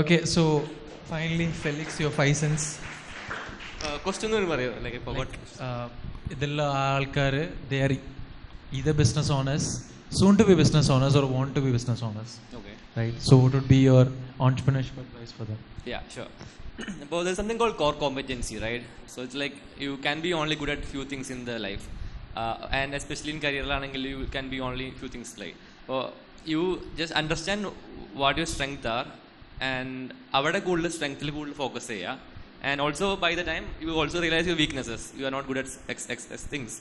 Okay, so finally, Felix, your 5 cents. Question പറയോ? Like I forgot. ഇതിലുള്ള ആൾക്കാർ they are either business owners, soon to be business owners, or want to be business owners. Okay. Right. So what would be your entrepreneurship advice for them? Yeah, sure. But there's something called core competency, right? So it's like you can be only good at few things in the life, and especially in career learning, you can be only few things like. You just understand what your strengths are, and avada കൂടുതൽ strengthil കൂടുതൽ focus ചെയ്യുക. And also by the time you also realize your weaknesses, you are not good at x things.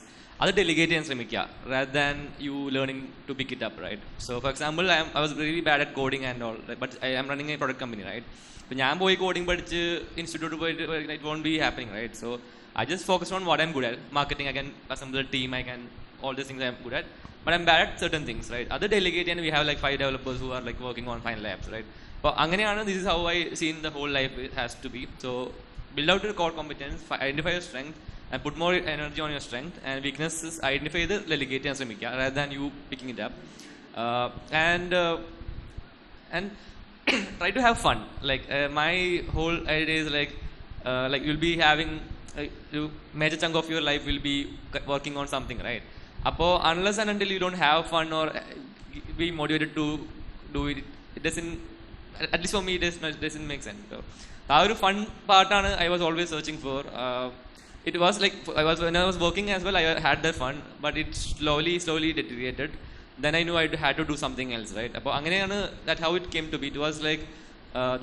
അത് delegate ചെയ്യാൻ ശ്രമിക്കുക rather than you learning to pick it up, right? So for example, I was really bad at coding and all, but I am running a product company, right? അപ്പോൾ ഞാൻ പോയി coding പഠിച്ച് institute പോയിട്ട് it won't be happening, right? So I just focus on what I'm good at. Marketing I can assemble a team, I can all these things I am good at, but I'm bad at certain things, right? Other delegate, and we have like 5 developers who are like working on final apps, right? But anganeyana, this is how I see in the whole life it has to be. So build out your core competence, identify your strength and put more energy on your strength, and weaknesses identify the delegate and samikya rather than you picking it up, and try to have fun. Like my whole idea is like you'll be having major chunk of your life will be working on something, right? Appo unless and until you don't have fun or be motivated to do it, it doesn't, at least for me, it doesn't make sense. So that fun part I was always searching for. It was like when I was working as well, I had that fun, but it slowly deteriorated. Then I knew I had to do something else, right? Appo anganeyana, that's how it came to be. It was like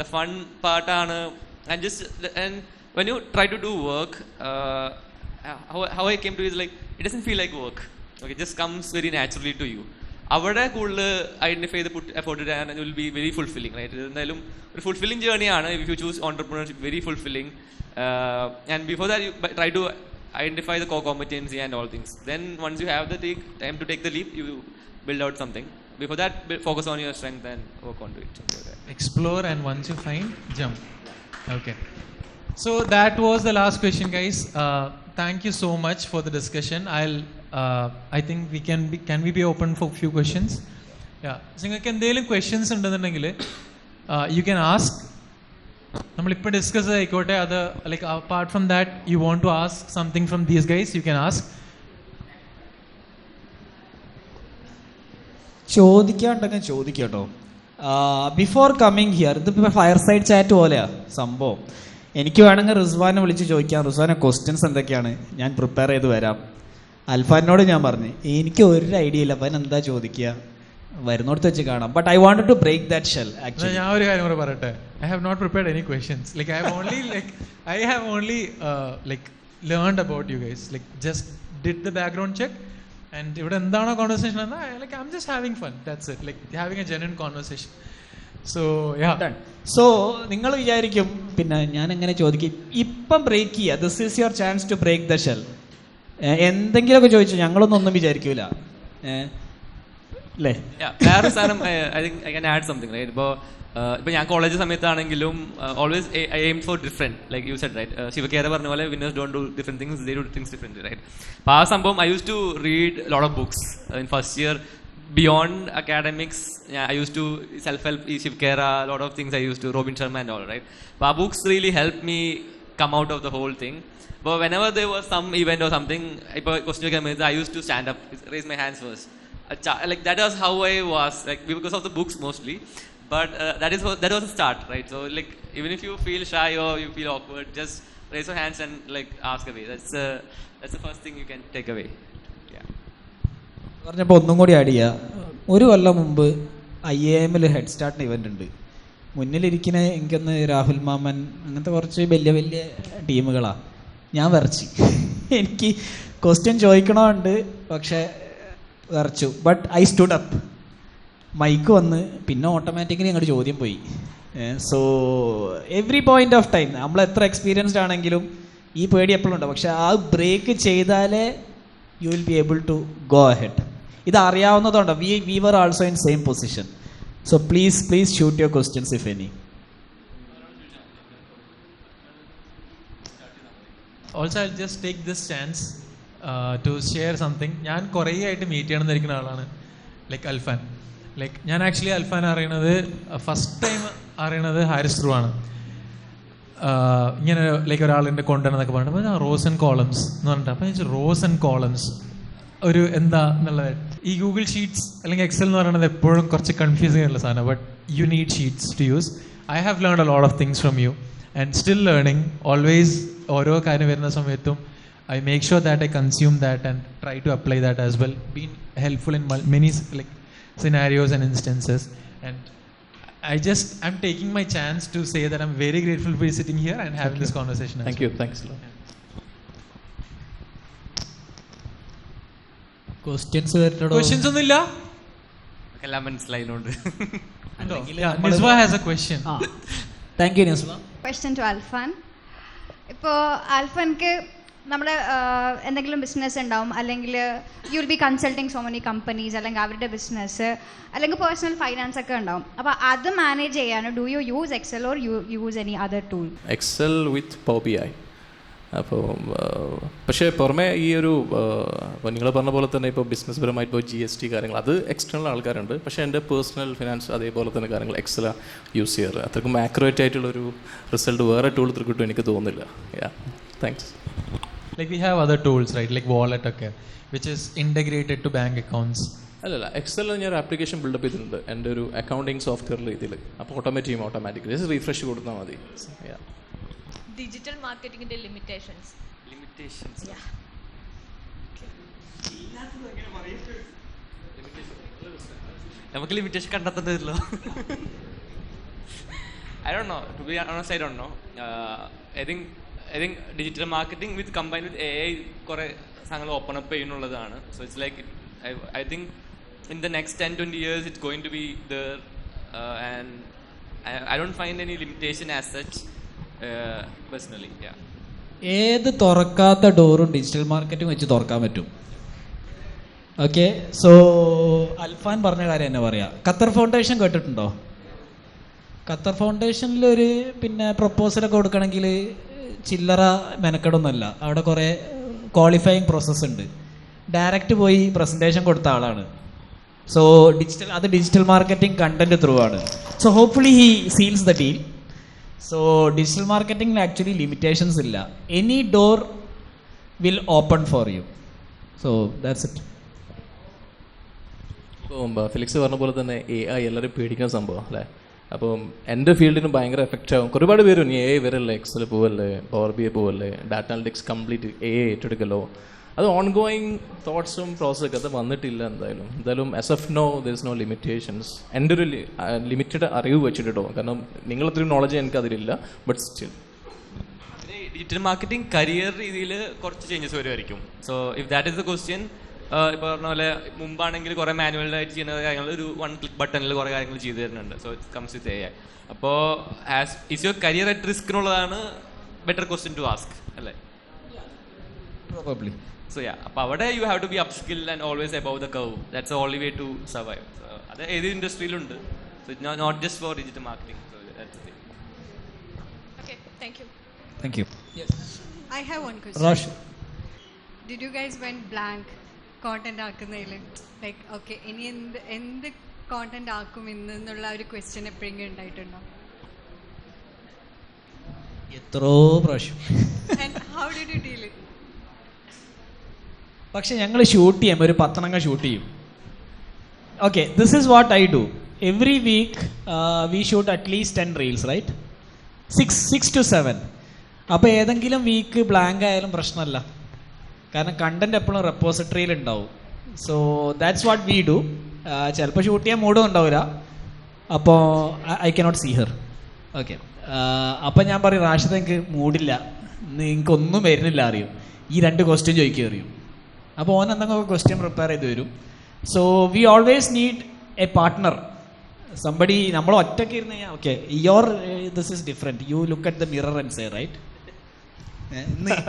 the fun part and when you try to do work, how I came to is like it doesn't feel like work. Okay, it just comes very naturally to you. Avada കൂടുതൽ identify ചെയ്ത് put effort and it will be very fulfilling, right? എന്തായാലും ഒരു fulfilling journey ആണ് if you choose entrepreneurship, very fulfilling. And before that you try to identify the core competency and all things. Then once you have the time to take the leap, you build out something. Before that, focus on your strength and work on it. Explore, and once you find, jump. Okay. So that was the last question, guys. Thank you so much for the discussion. I think can we be open for few questions? Yeah. നിങ്ങൾക്ക് എന്തെങ്കിലും questions ഉണ്ടെന്നുണ്ടെങ്കിൽ you can ask. നമ്മളിപ്പോൾ discuss ആയിക്കോട്ടെ, അത് like apart from that you want to ask something from these guys, you can ask. ചോദിക്കാണ്ടെങ്കിൽ ചോദിക്കട്ടോ. Before coming here, ഇതിപ്പോൾ fireside chat പോലെയാ സംഭവം. എനിക്ക് വേണമെങ്കിൽ റിസ്വാനെ വിളിച്ച് ചോദിക്കാം, റിസ്വാനെ ക്വസ്റ്റ്യൻസ് എന്തൊക്കെയാണ്, ഞാൻ പ്രിപ്പയർ ചെയ്ത് വരാം. അൽഫാനോട് ഞാൻ പറഞ്ഞു എനിക്ക് ഒരു ഐഡിയ ഇല്ല, അവൻ എന്താ ചോദിക്കുക, വരുന്നോടത്ത് വെച്ച് കാണാം. But I wanted to break that shell. Actually ഞാൻ ഒരു കാര്യം കൂടെ പറയട്ടെ. I have not prepared any questions. Like I have only learned about you guys. Like just did the background check, and ഇവിടെ എന്താണോ conversation എന്നാ like I'm just having fun. That's it. Like having a genuine conversation. So yeah. Done. So നിങ്ങൾ വിചാരിക്കും പിന്നെ ഞാൻ എങ്ങനെ ചോദിക്കും. ഇപ്പം ബ്രേക്ക് ചെയ്യുക, this is your chance to break the shell. എന്തെങ്കിലുമൊക്കെ ചോദിച്ചു ഞങ്ങളൊന്നും വിചാരിക്കൂല അല്ലേ? വേറെ സാധനം I think I can add something, right? ഇപ്പോൾ ഞാൻ കോളേജ് സമയത്താണെങ്കിലും always I aim for different, like you said, right? Shiv Khera പറഞ്ഞ പോലെ winners don't do different things, they do things different, right? അപ്പോൾ ആ സംഭവം I use to read lot of books in first year. Beyond academics, I used to self-help, Shivkera, a lot of things I used to, Robin Sharma and all, right? But books really helped me come out of the whole thing. But whenever there was some event or something, I used to stand up, raise my hands first. Like that was how I was, like because of the books mostly. But that was the start, right? So like even if you feel shy or you feel awkward, just raise your hands and like ask away. That's the first thing you can take away. പറഞ്ഞപ്പോൾ ഒന്നും കൂടി add ചെയ്യുക. ഒരു കൊല്ലം മുമ്പ് IAM head സ്റ്റാർട്ടിന് event ഉണ്ട്. മുന്നിലിരിക്കുന്ന എനിക്കൊന്ന് രാഹുൽ മാമൻ, അങ്ങനത്തെ കുറച്ച് വലിയ വലിയ ടീമുകളാണ്. ഞാൻ വിറച്ചു. എനിക്ക് ക്വസ്റ്റ്യൻ ചോദിക്കണമുണ്ട്, പക്ഷേ വിറച്ചു. But I stood up. Mike വന്ന് പിന്നെ ഓട്ടോമാറ്റിക്കലി അങ്ങോട്ട് ചോദ്യം പോയി. So every point of time നമ്മൾ എത്ര എക്സ്പീരിയൻസ്ഡ് ആണെങ്കിലും ഈ പേടി എപ്പോഴും ഉണ്ടാവും. പക്ഷെ ആ ബ്രേക്ക് ചെയ്താലേ you will be able to go ahead. ഇത് അറിയാവുന്നതുകൊണ്ട് we were also in same position. So please shoot your questions if any. Also I'll just take this chance to share something. ഞാൻ കുറേ ആയിട്ട് മീറ്റ് ചെയ്യണമെന്നിരിക്കുന്ന ആളാണ്, like അൽഫാൻ. Like ഞാൻ actually അൽഫാൻ അറിയണത് first time അറിയണത് Haris through ആണ്. ഇങ്ങനെ ലൈക്ക് ഒരാളിൻ്റെ കൊണ്ടുവരുന്നതൊക്കെ പറഞ്ഞിട്ട് റോസ് ആൻഡ് കോളംസ് എന്ന് പറഞ്ഞിട്ട് അപ്പോൾ ഞാൻ റോസ് ആൻഡ് കോളംസ് ഒരു എന്താ എന്നുള്ളത്. ഈ ഗൂഗിൾ ഷീറ്റ്സ് അല്ലെങ്കിൽ എക്സൽ എന്ന് പറയുന്നത് എപ്പോഴും കുറച്ച് കൺഫ്യൂസിങ് ആയിട്ടുള്ള സാധനം. But you need sheets to use. I have learned a lot of things from you and still learning. Always ഓരോ കാര്യം വരുന്ന സമയത്തും I make sure that I consume that and try to apply that as well. Been helpful in many like scenarios and instances. And I'm taking my chance to say that I'm very grateful for sitting here and having this conversation. Thank you. Thanks a lot. Questions വരുന്നുണ്ടോ? Questions ഒന്നുമില്ല? എല്ലാം മനസ്സിലായതുകൊണ്ട്. Niswa has a question. Thank you Niswa. Question to Alfan. ഇപ്പോൾ അൽഫാൻക്ക് നമ്മുടെ എന്തെങ്കിലും business ഉണ്ടാവും, അല്ലെങ്കിൽ you will be consulting so many companies, അല്ലെങ്കിൽ അവരുടെ ബിസിനസ്, അല്ലെങ്കിൽ പേഴ്സണൽ ഫൈനാൻസ് ഒക്കെ ഉണ്ടാവും. അപ്പോൾ അത് മാനേജ് ചെയ്യാൻ do you use Excel or you use any other tool? Excel with power BI. അപ്പോൾ പക്ഷേ പുറമെ ഈ ഒരു ഇപ്പോൾ നിങ്ങൾ പറഞ്ഞ പോലെ തന്നെ ഇപ്പോൾ ബിസിനസ് പരമായിട്ട് ഇപ്പോൾ GST കാര്യങ്ങൾ അത് എക്സ്റ്റേണൽ ആൾക്കാരുണ്ട്. പക്ഷേ എൻ്റെ പേഴ്സണൽ ഫിനാൻസ് അതേപോലെ തന്നെ കാര്യങ്ങൾ എക്സലാ യൂസ് ചെയ്യാറ്. അത്രയ്ക്കും ആക്യുറേറ്റ് ആയിട്ടുള്ളൊരു റിസൾട്ട് വേറെ ടൂൾ കിട്ടും എനിക്ക് തോന്നുന്നില്ല. Thanks. Like we have other tools, right? Like wallet okay, which is integrated to bank accounts. അല്ലല്ല, എക്സലിൽ ഞാൻ ഒരു ആപ്ലിക്കേഷൻ ബിൽഡപ്പ് ചെയ്തിട്ടുണ്ട് എൻ്റെ ഒരു അക്കൗണ്ടിങ് സോഫ്റ്റ്വെയർ രീതിയിൽ. അപ്പോൾ ഓട്ടോമാറ്റിക്കലി റീഫ്രഷ് കൊടുത്താൽ മതി. ഡിജിറ്റൽ മാർക്കറ്റിംഗിന്റെ ലിമിറ്റേഷൻസ്. നമുക്ക് ലിമിറ്റേഷൻ കണ്ടെത്തേണ്ടതല്ലോ. I don't know. To be honest, I don't know. I think digital marketing with combined with AI കുറേ സാധനങ്ങൾ ഓപ്പൺ അപ്പ് ചെയ്യുന്നുള്ളതാണ്. So it's like I think in the next 10-20 years it's going to be there, and I don't find any limitation as such personally. Yeah. ഏത് തുറക്കാത്ത ഡോറും digital marketing വെച്ച് തുറക്കാൻ പറ്റും. Okay, so അൽഫാൻ പറഞ്ഞ കാര്യം തന്നെ പറയാം. ഖത്തർ ഫൗണ്ടേഷൻ കേട്ടിട്ടുണ്ടോ? ഖത്തർ ഫൗണ്ടേഷനിലൊരു പ്രപ്പോസലൊക്കെ കൊടുക്കണമെങ്കിൽ ചില്ലറ മെനക്കെടൊന്നുമല്ല. അവിടെ കുറേ ക്വാളിഫയിങ് പ്രോസസ്സ് ഉണ്ട്. ഡയറക്റ്റ് പോയി പ്രസൻറ്റേഷൻ കൊടുത്ത ആളാണ്. So digital marketing content through ആണ്. So hopefully he seals the deal. So digital മാർക്കറ്റിംഗിൽ ആക്ച്വലി ലിമിറ്റേഷൻസ് ഇല്ല. Any door will open for you. So that's it. ഇപ്പോൾ ഫിലിക്സ് പറഞ്ഞ പോലെ തന്നെ AI എല്ലാവരും പേടിക്കുന്ന സംഭവം അല്ലേ. അപ്പം എൻ്റെ ഫീൽഡിന് ഭയങ്കര എഫക്റ്റ് ആവും. ഒരുപാട് പേര് നീ AI വരല്ലേ, എക്സൽ പോവല്ലേ, പവർ BI പോവല്ലേ, ഡാറ്റ അനലിറ്റിക്സ് കംപ്ലീറ്റ് AI ഏറ്റെടുക്കല്ലോ. അത് ഓൺഗോയിങ് തോട്ട്സും പ്രോസസ്സൊക്കെ അത് വന്നിട്ടില്ല. എന്തായാലും as of now there is no limitations. എൻ്റെ ഒരു ലിമിറ്റഡ് അറിവ് വെച്ചിട്ടോ, കാരണം നിങ്ങളത്രയും നോളജ് എനിക്ക് അതിലില്ല. But still digital marketing career രീതിയിൽ കുറച്ച് ചേഞ്ചസ് വരുമായിരിക്കും. So if that is the question, ഇപ്പോൾ പറഞ്ഞ പോലെ മുമ്പാണെങ്കിൽ കുറേ മാനുവലായിട്ട് ചെയ്യുന്ന കാര്യങ്ങൾ ഒരു 1 ക്ലിക്ക് ബട്ടണിൽ കുറേ കാര്യങ്ങൾ ചെയ്തു തരുന്നുണ്ട്. So it comes with AI. അപ്പോൾ is your career at risk എന്നുള്ളതാണ് ബെറ്റർ ക്വസ്റ്റ്യൻ ടു ആസ്ക് അല്ലേ? പ്രോബബ്ലി. സോ അപ്പോൾ അവിടെ you have to be upskill and always above the curve. That's the only way to survive. അത് ഏത് ഇൻഡസ്ട്രിയിലുണ്ട്. So it not just for digital marketing. So that's the thing. Okay, thank you. Thank you. I have one question. റാഷ്. Did you guys went blank content ആക്കുന്നതിൽ? Like okay, ഇനി എന്ത് content ആക്കും എന്നുള്ള ഒരു ക്വസ്റ്റ്യൻ എപ്പോഴെങ്കിലും ഉണ്ടായിട്ടുണ്ടോ? എത്രയോ പ്രാവശ്യം. And how did you deal it? പക്ഷെ ഞങ്ങൾ ഷൂട്ട് ചെയ്യും, ഒരു 10 ഷൂട്ട് ചെയ്യും. Okay, this is what I do. Every week we shoot at least 10 reels, right? 6 to 7. അപ്പോൾ ഏതെങ്കിലും വീക്ക് ബ്ലാങ്ക് ആയാലും പ്രശ്നമല്ല, കാരണം കണ്ടന്റ് എപ്പോഴും റെപ്പോസിറ്ററിയിൽ ഉണ്ടാവും. So that's what we do. ചിലപ്പോൾ ഷൂട്ട് ചെയ്യാൻ മൂഡും ഉണ്ടാവില്ല, അപ്പോൾ I cannot see her. Okay, അപ്പം ഞാൻ പറയും റാഷിദ് എനിക്ക് മൂഡില്ല, നിങ്ങൾക്കൊന്നും വരുന്നില്ല അറിയും, ഈ 2 ക്വസ്റ്റ്യൻ ചോദിക്കുക അറിയും. അപ്പോൾ ഓൻ എന്തെങ്കിലും ക്വസ്റ്റ്യൻ പ്രിപ്പയർ ചെയ്ത് വരും. So we always need a partner, somebody. നമ്മൾ ഒറ്റയ്ക്ക് ഇരുന്ന് കഴിഞ്ഞാൽ okay your this is different, you look at the mirror and say right,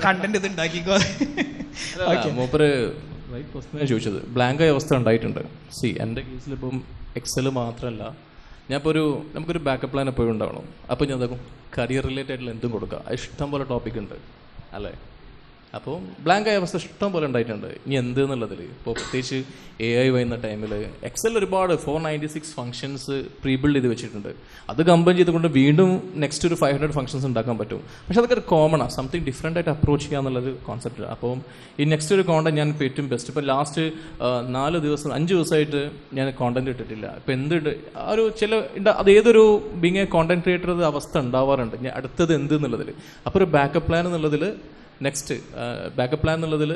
content ഇത് ഉണ്ടാക്കിക്കോ. മൂപ്പര് റൈറ്റ് ക്വസ്റ്റ്യനാണ് ചോദിച്ചത്. ബ്ലാങ്ക് ആയ അവസ്ഥ ഉണ്ടായിട്ടുണ്ട്. എൻ്റെ കേസിലിപ്പം എക്സൽ മാത്രമല്ല, ഞാനിപ്പോൾ നമുക്കൊരു ബാക്കപ്പ് പ്ലാൻ എപ്പോഴും ഉണ്ടാവണം. അപ്പോൾ ഞാൻ എന്താക്കും, കരിയർ റിലേറ്റഡ് ആയിട്ടുള്ള എന്തും കൊടുക്കുക. ഇഷ്ടം പോലെ ടോപ്പിക് ഉണ്ട് അല്ലേ. അപ്പോൾ ബ്ലാങ്ക് ആയ അവസ്ഥ ഇഷ്ടം പോലെ ഉണ്ടായിട്ടുണ്ട്. ഇനി എന്ത് എന്നുള്ളതിൽ ഇപ്പോൾ പ്രത്യേകിച്ച് AI വരുന്ന ടൈമിൽ എക്സൽ ഒരുപാട് 496 ഫംഗ്ഷൻസ് പ്രീ ബിൽഡ് ചെയ്ത് വെച്ചിട്ടുണ്ട്. അത് കമ്പൈൻ ചെയ്തുകൊണ്ട് വീണ്ടും നെക്സ്റ്റ് ഒരു 500 ഫംഗ്ഷൻസ് ഉണ്ടാക്കാൻ പറ്റും. പക്ഷെ അതൊക്കെ ഒരു കോമണാണ്, സംതിങ് ഡിഫറെൻ്റ് ആയിട്ട് അപ്രോച്ച് ചെയ്യുക എന്നുള്ളൊരു കോൺസെപ്റ്റ്. അപ്പോൾ ഈ നെക്സ്റ്റ് ഒരു കോണ്ടന്റ് ഞാൻ ഇപ്പോൾ ഏറ്റവും ബെസ്റ്റ് ഇപ്പോൾ ലാസ്റ്റ് 5 ദിവസമായിട്ട് ഞാൻ കോണ്ടന്റ് ഇട്ടിട്ടില്ല. ഇപ്പോൾ എന്തുണ്ട് ആ ഒരു അത് ഏതൊരു ബീങ് എ കോണ്ടന്റ് ക്രിയേറ്റർ അവസ്ഥ ഉണ്ടാവാറുണ്ട്. ഞാൻ അടുത്തത് എന്ത് എന്നുള്ളതിൽ. അപ്പോൾ ഒരു ബാക്കപ്പ് പ്ലാൻ എന്നുള്ളതിൽ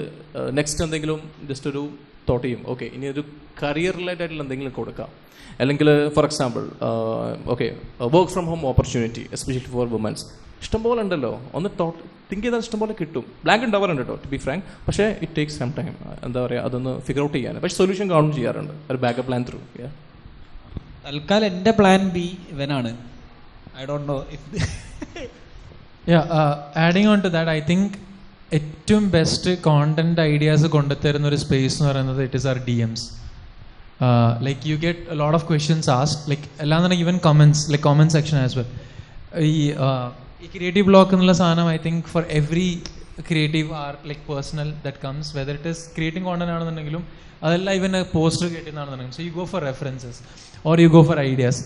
നെക്സ്റ്റ് എന്തെങ്കിലും ജസ്റ്റ് ഒരു തോട്ട് ചെയ്യും. ഓക്കെ, ഇനി ഒരു കരിയർ റിലേറ്റഡ് ആയിട്ടുള്ള എന്തെങ്കിലും കൊടുക്കാം. അല്ലെങ്കിൽ for example work from home opportunity especially for womens ഇഷ്ടംപോലെ ഉണ്ടല്ലോ. ഒന്ന് തിങ്ക് ചെയ്താൽ ഇഷ്ടംപോലെ കിട്ടും. ബ്ലാങ്ക് ഉണ്ടാവാറുണ്ട് കേട്ടോ, ടു ബി ഫ്രാങ്ക്. പക്ഷേ ഇറ്റ് ടേക്സ് സം ടൈം, എന്താ പറയുക, അതൊന്ന് ഫിഗർ ഔട്ട് ചെയ്യാൻ. പക്ഷേ സൊല്യൂഷൻ കാണും ചെയ്യാറുണ്ട് ഒരു ബാക്കപ്പ് പ്ലാൻ ത്രൂ. തൽക്കാലം എൻ്റെ പ്ലാൻ ബി ഇവനാണ്. I don't know if adding on to that, I think ഏറ്റവും ബെസ്റ്റ് കോണ്ടന്റ് ഐഡിയാസ് കൊണ്ടുതരുന്ന ഒരു സ്പേസ് എന്ന് പറയുന്നത് it is our DMs. Like you get a lot of questions asked, like അല്ലാതെ even comments, like comment section as well. ഈ creative block എന്നുള്ള സാധനം I think for every creative or like personal that comes, whether it is creating content ആണെന്നുണ്ടെങ്കിലും അതെല്ലാം ഇവൻ poster കേട്ടുന്നതാണെന്നുണ്ടെങ്കിലും, so you go for references or you go for ideas.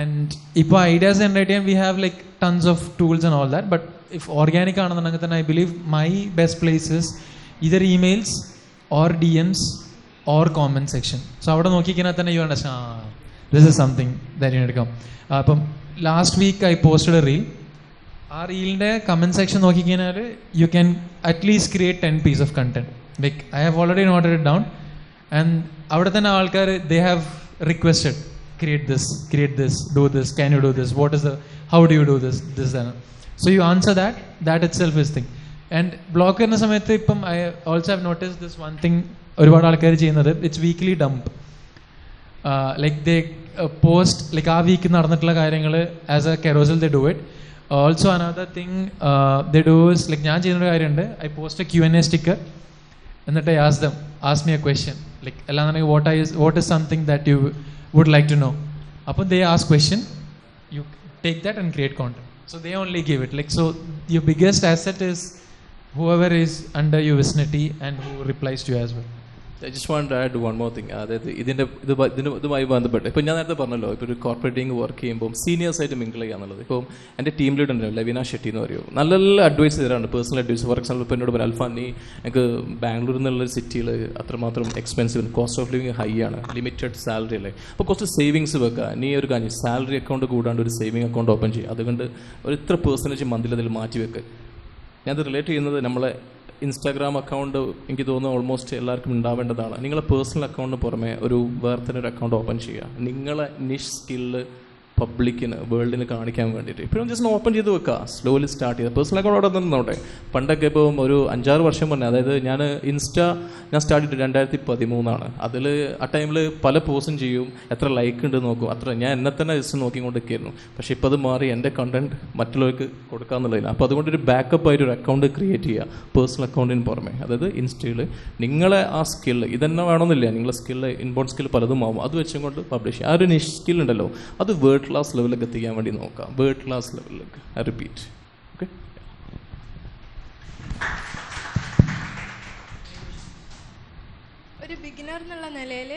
And ഇപ്പോൾ ideas generate ചെയ്യാൻ we have like tons of tools and all that, but if organic ആണെന്നുണ്ടെങ്കിൽ തന്നെ I believe my best place is either emails or DMs or comment section. So അവിടെ നോക്കിക്കഴിഞ്ഞാൽ തന്നെ you understand this is something that you need to come. അപ്പം last week I posted a reel. ആ റീലിൻ്റെ comment section നോക്കിക്കഴിഞ്ഞാൽ you can at least create 10 pieces of content. Like I have already noted it down, and അവിടെ തന്നെ ആൾക്കാർ they have requested create this, do this, can you do this, what is the, how do you do this and so you answer that itself is thing. And block ചെയ്യുന്ന സമയത്ത് ഇപ്പം I also have noticed this one thing ഒരുപാട് ആൾക്കാർ ചെയ്യുന്നത്, it's weekly dump. Like they post like ആ week നടന്നിട്ടുള്ള കാര്യങ്ങൾ as a carousel they do it. Also another thing they do is like ഞാൻ ചെയ്യുന്നൊരു കാര്യമുണ്ട്, I post a Q&A sticker എന്നിട്ട് I ask me a question, like അല്ലാന്നുണ്ടെങ്കിൽ what is something that you would like to know. Upon they ask question, you take that and create content. So they only give it. Like so, your biggest asset is whoever is under your vicinity and who replies to you as well. I just want to add one more thing. അതായത് ഇതുമായി ബന്ധപ്പെട്ട് ഇപ്പോൾ ഞാൻ നേരത്തെ പറഞ്ഞല്ലോ, ഇപ്പോൾ ഒരു കോർപ്പറേറ്റിംഗ് work ചെയ്യുമ്പോൾ സീനിയേഴ്സായിട്ട് മിങ്കിൾ ചെയ്യുക എന്നുള്ളത്. ഇപ്പോൾ എൻ്റെ ടീം ലീഡർ ഉണ്ടല്ലോ ലവീന ഷെട്ടി എന്ന് പറയും, നല്ല നല്ല അഡ്വൈസ് തരാറുണ്ട്, പേഴ്സണൽ അഡ്വൈസ്. ഫോർ എക്സാമ്പിൾ ഇപ്പോൾ എന്നോട് പറയാം, അൽഫാൻ നീ എനിക്ക് ബാംഗ്ലൂർ എന്നുള്ളൊരു സിറ്റിയിൽ അത്രമാത്രം expensive, cost of living high ആണ്, ലിമിറ്റഡ് സാലറി അല്ലേ, അപ്പോൾ കുറച്ച് സേവിങ്സ് വെക്കുക. നീ ഒരു കാര്യം സാലറി അക്കൗണ്ട് കൂടാണ്ട് ഒരു സേവിങ് അക്കൗണ്ട് ഓപ്പൺ ചെയ്യുക. അതുകൊണ്ട് ഒരു ഇത്ര പെർസെൻറ്റേജ് മന്തിൽ അതിൽ മാറ്റി വെക്ക്. ഞാനത് റിലേറ്റ് ചെയ്യുന്നത് നമ്മളെ ഇൻസ്റ്റാഗ്രാം അക്കൗണ്ട് എനിക്ക് തോന്നുന്നു ഓൾമോസ്റ്റ് എല്ലാവർക്കും ഉണ്ടാവേണ്ടതാണ്. നിങ്ങളെ പേഴ്സണൽ അക്കൗണ്ടിന് പുറമെ ഒരു വേറെ തന്നെ ഒരു അക്കൗണ്ട് ഓപ്പൺ ചെയ്യുക. നിങ്ങളെ നിഷ് സ്കില്ല് പബ്ലിക്കിന് വേൾഡിന് കാണിക്കാൻ വേണ്ടിയിട്ട് ഇപ്പോഴും ജസ്റ്റ് ഓപ്പൺ ചെയ്ത് വെക്കുക. സ്ലോലി സ്റ്റാർട്ട് ചെയ്ത് പേഴ്സണൽ അക്കൗണ്ട് അവിടെ നിന്നോട്ടെ. പണ്ടൊക്കെ ഇപ്പം ഒരു 5-6 വർഷം മുന്നേ, അതായത് ഞാൻ സ്റ്റാർട്ട് ചെയ്തിട്ട് 2013 അതിൽ ആ ടൈമിൽ പല പോസ്റ്റും ചെയ്യും, എത്ര ലൈക്ക് ഉണ്ട് നോക്കും, അത്ര ഞാൻ എന്നെ തന്നെ ജസ്റ്റ് നോക്കിക്കൊണ്ടിരിക്കുകയായിരുന്നു. പക്ഷേ ഇപ്പോൾ അത് മാറി എൻ്റെ കണ്ടന്റ് മറ്റുള്ളവർക്ക് കൊടുക്കാമെന്നുള്ളതിന്. അപ്പോൾ അതുകൊണ്ടൊരു ബാക്കപ്പ് ആയിട്ട് ഒരു അക്കൗണ്ട് ക്രിയേറ്റ് ചെയ്യുക പേഴ്സണൽ അക്കൗണ്ടിന് പുറമെ. അതായത് ഇൻസ്റ്റയിൽ നിങ്ങളെ ആ സ്കില്ല് ഇതന്നെ വേണമെന്നില്ല, നിങ്ങളെ സ്കില്ല് ഇൻബോൺ സ്കില്ല് പലതും ആവും, അത് വെച്ചും കൊണ്ട് പബ്ലിഷ് ചെയ്യുക. ആ ഒരു നിഷ് സ്കിൽ ഉണ്ടല്ലോ, അത് വേൾഡ് ക്ലാസ് ലെവലിലേക്ക് എത്തിക്കാൻ വേണ്ടി നോക്കാം. വേൾഡ് ക്ലാസ് ലെവലിലേക്ക്. I repeat. ഓക്കെ, ഒരു ബിഗിനർ എന്നുള്ള നിലയിൽ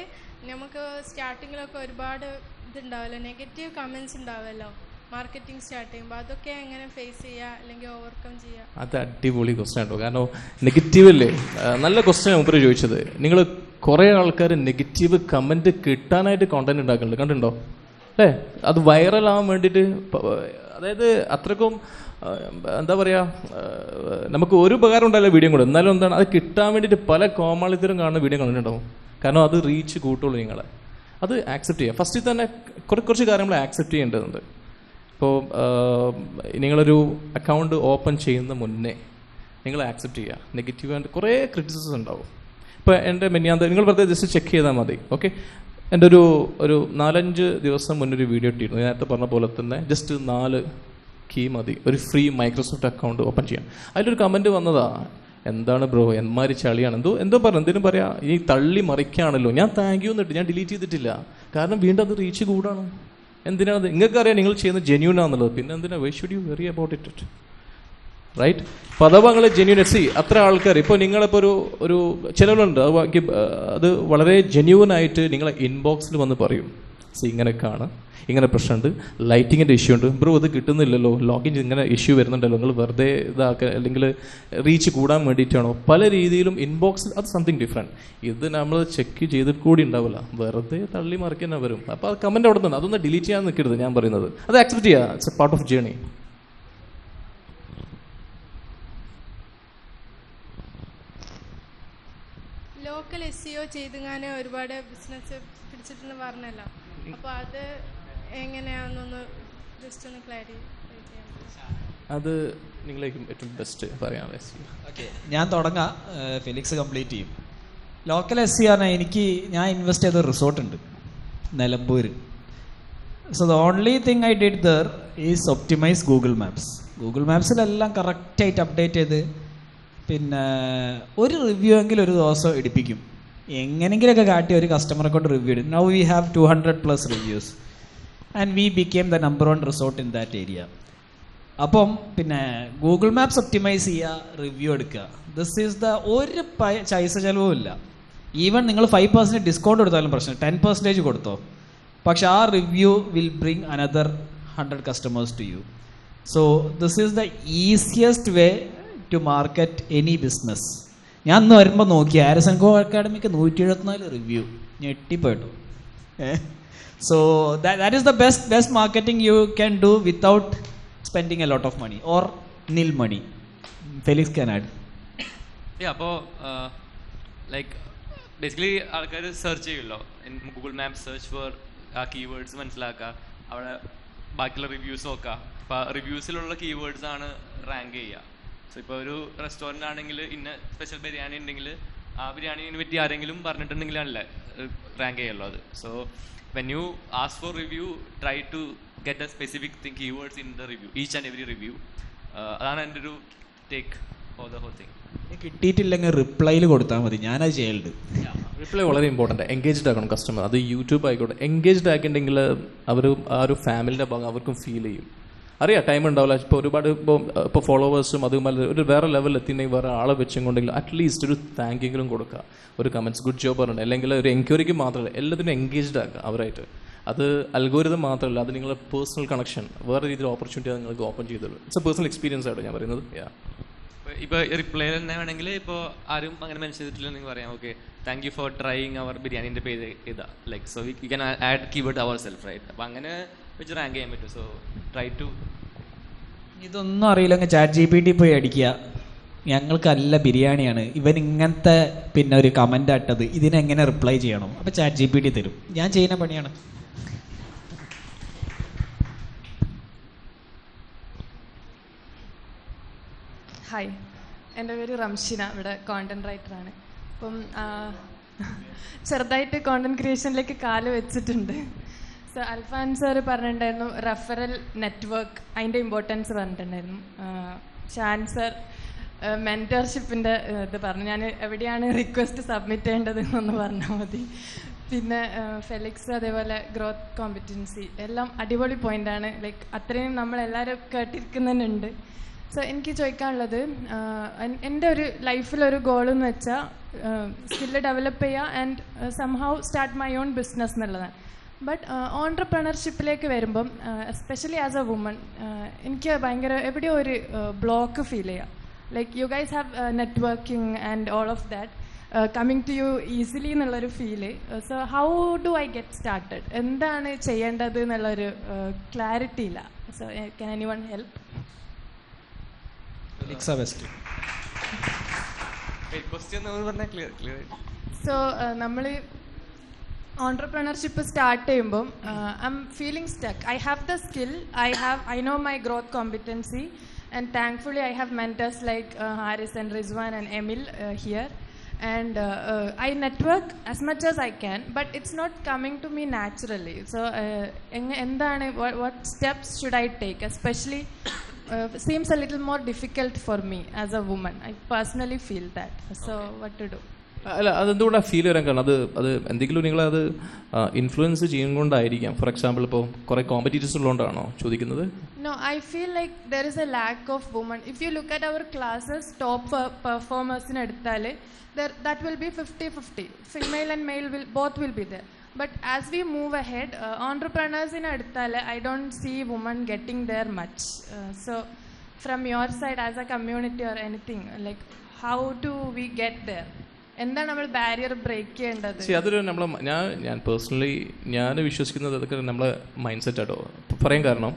നമുക്ക് സ്റ്റാർട്ടിങ്ങിലൊക്കെ ഒരുപാട് ഇതുണ്ടാവുമല്ലോ, നെഗറ്റീവ് കമൻസ് ഉണ്ടാവുമല്ലോ മാർക്കറ്റിംഗ് സ്റ്റാർട്ട് ചെയ്യുമ്പോൾ, അതൊക്കെ എങ്ങനെ ഫേസ് ചെയ്യുക അല്ലെങ്കിൽ ഓവർകം ചെയ്യുക? അത് അടിപൊളി ക്വസ്റ്റ്യൻ ആട്ടോ. കാരണം നെഗറ്റീവ് അല്ലേ, നല്ല ക്വസ്റ്റ്യൻ മുമ്പ് ചോദിച്ചത്. നിങ്ങൾ കുറേ ആൾക്കാർ നെഗറ്റീവ് കമൻറ്റ് കിട്ടാനായിട്ട് കോണ്ടന്റ് ഉണ്ടാക്കുന്നുണ്ട്, കണ്ടിട്ടുണ്ടോ അല്ലേ? അത് വൈറലാകാൻ വേണ്ടിയിട്ട്, അതായത് അത്രക്കും എന്താ പറയുക, നമുക്ക് ഒരു ഉപകാരം ഉണ്ടാവില്ല വീഡിയോ കൂടെ, എന്നാലും എന്താണ് അത് കിട്ടാൻ വേണ്ടിയിട്ട് പല കോമാളിത്തരം കാണുന്ന വീഡിയോ കണ്ടിട്ടുണ്ടാവും. കാരണം അത് റീച്ച് കൂട്ടുള്ളൂ. നിങ്ങളെ അത് ആക്സെപ്റ്റ് ചെയ്യുക. ഫസ്റ്റിൽ തന്നെ കുറച്ച് കാര്യങ്ങൾ ആക്സെപ്റ്റ് ചെയ്യേണ്ടതുണ്ട്. ഇപ്പോൾ നിങ്ങളൊരു അക്കൗണ്ട് ഓപ്പൺ ചെയ്യുന്ന മുന്നേ നിങ്ങൾ ആക്സെപ്റ്റ് ചെയ്യുക. നെഗറ്റീവ് ആൻഡ് കുറേ ക്രിറ്റിസിസം ഉണ്ടാവും. ഇപ്പോൾ എൻ്റെ മെനിയാന്ത് നിങ്ങൾ വെറുതെ ജസ്റ്റ് ചെക്ക് ചെയ്താൽ മതി. ഓക്കെ, എൻ്റെ ഒരു 4-5 ദിവസം മുന്നൊരു വീഡിയോ ഇട്ടിരുന്നു. നേരത്തെ പറഞ്ഞ പോലെ തന്നെ ജസ്റ്റ് 4 കീ മതി ഒരു ഫ്രീ മൈക്രോസോഫ്റ്റ് അക്കൗണ്ട് ഓപ്പൺ ചെയ്യാൻ. അതിലൊരു കമൻറ്റ് വന്നതാ, എന്താണ് ബ്രോ എന്മാരി ചളിയാണ്, എന്തോ പറഞ്ഞു, എന്തിനും പറയാം, ഈ തള്ളി മറിക്കുകയാണല്ലോ. ഞാൻ താങ്ക് യു എന്നിട്ട് ഞാൻ ഡിലീറ്റ് ചെയ്തിട്ടില്ല, കാരണം വീണ്ടും അത് റീച്ച് കൂടാണ്. എന്തിനാണ്? നിങ്ങൾക്കറിയാം നിങ്ങൾ ചെയ്യുന്നത് ജെന്യൂൻ ആണെന്നുള്ളത്, പിന്നെ എന്തിനാ why should you worry about it? Right? അപ്പോൾ അഥവാ നിങ്ങൾ ജെന്യൂൻ അത്ര ആൾക്കാർ ഇപ്പോൾ നിങ്ങളിപ്പോൾ ഒരു ചിലവുണ്ട് അത് വളരെ ജെന്യൂനായിട്ട് നിങ്ങളെ ഇൻബോക്സിൽ വന്ന് പറയും, ഇങ്ങനെയൊക്കെയാണ്, ഇങ്ങനെ പ്രശ്നമുണ്ട്, ലൈറ്റിങ്ങിൻ്റെ ഇഷ്യൂ ഉണ്ട്, ബ്രോ ഇത് കിട്ടുന്നില്ലല്ലോ, ലോഗിൻ ഇങ്ങനെ ഇഷ്യൂ വരുന്നുണ്ടല്ലോ, നിങ്ങൾ വെറുതെ ഇതാക്കുക അല്ലെങ്കിൽ റീച്ച് കൂടാൻ വേണ്ടിയിട്ടാണോ, പല രീതിയിലും ഇൻബോക്സിൽ അത് സംതിങ് ഡിഫറെൻറ്റ്. ഇത് നമ്മൾ ചെക്ക് ചെയ്തിട്ട് കൂടി ഉണ്ടാവില്ല, വെറുതെ തള്ളി മറിക്കാൻ വരും. അപ്പോൾ അത് കമൻറ്റ് അവിടെ നിന്ന് അതൊന്ന് ഡിലീറ്റ് ചെയ്യാൻ നിൽക്കരുത്. ഞാൻ പറയുന്നത് അത് ആക്സെപ്റ്റ് ചെയ്യുക, it's A part of journey. Local SEO ചെയ്തങ്ങനെ ഒരുപാട് ബിസിനസ് പിടിച്ചിട്ടെന്ന് പറഞ്ഞല്ലോ, അപ്പോൾ അത് എങ്ങനെയാണെന്നൊന്ന് ജസ്റ്റ് ഒന്ന് ക്ലാരിഫൈ ചെയ്യാം. അത് നിങ്ങളേക്കും ഏറ്റവും ബെസ്റ്റ് പറയാം. ഓക്കെ, ഞാൻ തുടങ്ങാം, ഫെലിക്സ് കംപ്ലീറ്റ് ചെയ്യും. ലോക്കൽ SEO പറഞ്ഞാൽ ഞാൻ ഇൻവെസ്റ്റ് ചെയ്ത റിസോർട്ടുണ്ട് Nilambur. So the only thing I did there is optimize Google Maps. Google മാപ്സിലെല്ലാം കറക്റ്റായിട്ട് അപ്ഡേറ്റ് ചെയ്ത് പിന്നെ ഒരു റിവ്യൂ എങ്കിലും ഒരു ദിവസം എടുപ്പിക്കും. എങ്ങനെങ്കിലുമൊക്കെ കാട്ടി ഒരു കസ്റ്റമറെ കൊണ്ട് റിവ്യൂ എടുക്കും. Now we have 200+ reviews and we became the number 1 resort in that area. അപ്പം പിന്നെ ഗൂഗിൾ മാപ്സ് ഒപ്റ്റിമൈസ് ചെയ്യുക, റിവ്യൂ എടുക്കുക. ദിസ് ഈസ് ദ ഒരു പൈസ ചിലവും ഇല്ല. ഈവൻ നിങ്ങൾ 5% ഡിസ്കൗണ്ട് കൊടുത്താലും പ്രശ്നം, 10% കൊടുത്തോ, പക്ഷെ ആ review will bring another 100 customers to you. So this is the easiest way to market any business. ഞാൻ അന്ന് വരുമ്പോൾ നോക്കി ഹാരിസൺ കോ അക്കാഡമിക്ക് 174 റിവ്യൂ, ഞെട്ടിപ്പോയിട്ടു. So that is the best marketing you can do without spending a lot of money or nil money. Felix can add. Yeah, അപ്പോൾ like basically ആൾക്കാർ search ചെയ്യുമല്ലോ, Google map search for ആ keywords മനസ്സിലാക്കുക, അവിടെ ബാക്കിയുള്ള reviews നോക്കുക. അപ്പോൾ റിവ്യൂസിലുള്ള keywords ആണ് റാങ്ക് ചെയ്യുക. സോ ഇപ്പോൾ ഒരു റെസ്റ്റോറൻ്റ് ആണെങ്കിൽ ഇന്ന സ്പെഷ്യൽ ബിരിയാണി ഉണ്ടെങ്കിൽ ആ ബിരിയാണിനെ പറ്റി ആരെങ്കിലും പറഞ്ഞിട്ടുണ്ടെങ്കിലല്ലേ റാങ്ക് ചെയ്യുള്ളൂ അത്. So when you ask for review, try to get a specific keywords in the review, each and every review. അതാണ് എൻ്റെ ഒരു take for the whole thing. കിട്ടിയിട്ടില്ലെങ്കിൽ റിപ്ലൈയിൽ കൊടുത്താൽ മതി, ഞാനത് ചെയ്യലുണ്ട്. റിപ്ലൈ വളരെ ഇമ്പോർട്ടൻ്റ്. എൻഗേജ്ഡ് ആക്കണം കസ്റ്റമർ. അത് യൂട്യൂബ് ആയിക്കോട്ടെ, എൻഗേജ്ഡ് ആക്കിയിട്ടുണ്ടെങ്കിൽ അവർ ആ ഒരു ഫാമിലിൻ്റെ ഭാഗം അവർക്കും ഫീൽ ചെയ്യും. അറിയാം ടൈം ഉണ്ടാവില്ല, ഇപ്പോൾ ഒരുപാട് ഇപ്പോൾ ഫോളോവേഴ്സും അതുപോലെ ഒരു വേറെ ലെവലിൽ എത്തിയിട്ടുണ്ടെങ്കിൽ വേറെ ആളെ വെച്ചും കൊണ്ടെങ്കിൽ അറ്റ്ലീസ്റ്റ് ഒരു താങ്കിങ്ങിലും കൊടുക്കുക, ഒരു കമൻറ്റ്സ് ഗുഡ് ജോബ് പറഞ്ഞിട്ട്, അല്ലെങ്കിൽ ഒരു എൻക്വയറിക്ക് മാത്രമല്ല എല്ലാത്തിനും എൻഗേജ്ഡ് ആക്കുക അവരായിട്ട്. അത് അൽഗോരിതം മാത്രമല്ല, അത് നിങ്ങളുടെ പേഴ്സണൽ കണക്ഷൻ വേറെ രീതിയിൽ ഓപ്പർച്യൂണിറ്റി അത് നിങ്ങൾക്ക് ഓപ്പൺ ചെയ്തോളൂ. ഇറ്റ്സ് എ പേഴ്സണൽ എക്സ്പീരിയൻസ് ആയിട്ട് ഞാൻ പറയുന്നത്. ഇപ്പോൾ റിപ്ലൈ തന്നെ വേണമെങ്കിൽ ഇപ്പോൾ ആരും അങ്ങനെ മെൻഷൻ ചെയ്തിട്ടില്ല നിങ്ങൾ പറയാം, okay thank you for trying അവർ ബിരിയാണിൻ്റെ പേര് ഇതാ, like so we can add keyword our self, right? അപ്പോൾ അങ്ങനെ വെച്ച് റാങ്ക് ചെയ്യാൻ പറ്റും. So try to. ഇതൊന്നും അറിയില്ലെങ്കിൽ ChatGPT പോയി അടിക്കുക, ഞങ്ങൾക്കല്ല ബിരിയാണിയാണ് ഇവൻ ഇങ്ങനത്തെ പിന്നെ ഒരു കമൻ്റ് ഇട്ടത്, ഇതിനെങ്ങനെ റിപ്ലൈ ചെയ്യണം, അപ്പോൾ ChatGPT തരും. ഞാൻ ചെയ്യുന്ന പണിയാണ്. ഹായ്, എൻ്റെ പേര് റംഷിന, ഇവിടെ കോണ്ടന്റ് റൈറ്ററാണ്. അപ്പം ചെറുതായിട്ട് കോണ്ടന്റ് ക്രിയേഷനിലേക്ക് കാല് വെച്ചിട്ടുണ്ട്. സോ അൽഫാൻ സാർ പറഞ്ഞിട്ടുണ്ടായിരുന്നു റെഫറൽ നെറ്റ്വർക്ക്, അതിൻ്റെ ഇമ്പോർട്ടൻസ് പറഞ്ഞിട്ടുണ്ടായിരുന്നു. ഷാൻ സാർ മെൻറ്റർഷിപ്പിൻ്റെ ഇത് പറഞ്ഞു. ഞാൻ എവിടെയാണ് റിക്വസ്റ്റ് സബ്മിറ്റ് ചെയ്യേണ്ടത് എന്നൊന്ന് പറഞ്ഞാൽ മതി. പിന്നെ ഫെലിക്സ് അതേപോലെ ഗ്രോത്ത് കോമ്പറ്റൻസി എല്ലാം അടിപൊളി പോയിൻ്റാണ്. ലൈക്ക് അത്രയും നമ്മളെല്ലാവരും കേട്ടിരിക്കുന്നുണ്ട്. സോ എനിക്ക് ചോദിക്കാനുള്ളത്, എൻ്റെ ഒരു ലൈഫിലൊരു ഗോൾ എന്ന് വെച്ചാൽ സ്കില്ല് ഡെവലപ്പ് ചെയ്യുക and somehow start my own business എന്നുള്ളതാണ്. ബട്ട് ഓൺട്രപ്രണർഷിപ്പിലേക്ക് വരുമ്പം എസ്പെഷ്യലി ആസ് എ വുമൺ എനിക്ക് ഭയങ്കര എവിടെയോ ഒരു ബ്ലോക്ക് ഫീൽ ചെയ്യുക. Like you guys have networking and all of that coming to you easily എന്നുള്ളൊരു feel. So how do I get started, എന്താണ് ചെയ്യേണ്ടത് എന്നുള്ളൊരു ക്ലാരിറ്റി ഇല്ല. So can anyone help? So നമ്മൾ ഓൺട്രപ്രണർഷിപ്പ് സ്റ്റാർട്ട് ചെയ്യുമ്പം I'm feeling stuck. I have the skill, I know my growth competency, and thankfully I have mentors like Haris and Rizwan and Emil here, and I network as much as I can, but it's not coming to me naturally. So endane what steps should I take, especially seems a little more difficult for me as a woman. I personally feel that. So what to do? അല്ല, അതെന്തുകൊണ്ടാണ് feel വരാൻ കാരണം? അത് എന്തെങ്കിലും നിങ്ങളത് influence ചെയ്യുന്നതുകൊണ്ടായിരിക്കാം. For example ഇപ്പോൾ കുറേ competitors ഉള്ളതുകൊണ്ടാണോ ചോദിക്കുന്നത്? No, I feel like there is a lack of women. If you look at our classes, top performers in eduthaale, that will be 50-50. Female and male both will be there. But as we move ahead, entrepreneurs in eduthaale, I don't see women getting there much. So from your side as a community or anything, like how do we get there? എന്താണ് നമ്മൾ barrier break ചെയ്യേണ്ടത്? അതൊരു ഞാൻ personally ഞാൻ വിശ്വസിക്കുന്നത് അതൊക്കെ നമ്മളെ mind set ആട്ടോ പറയാൻ കാരണം.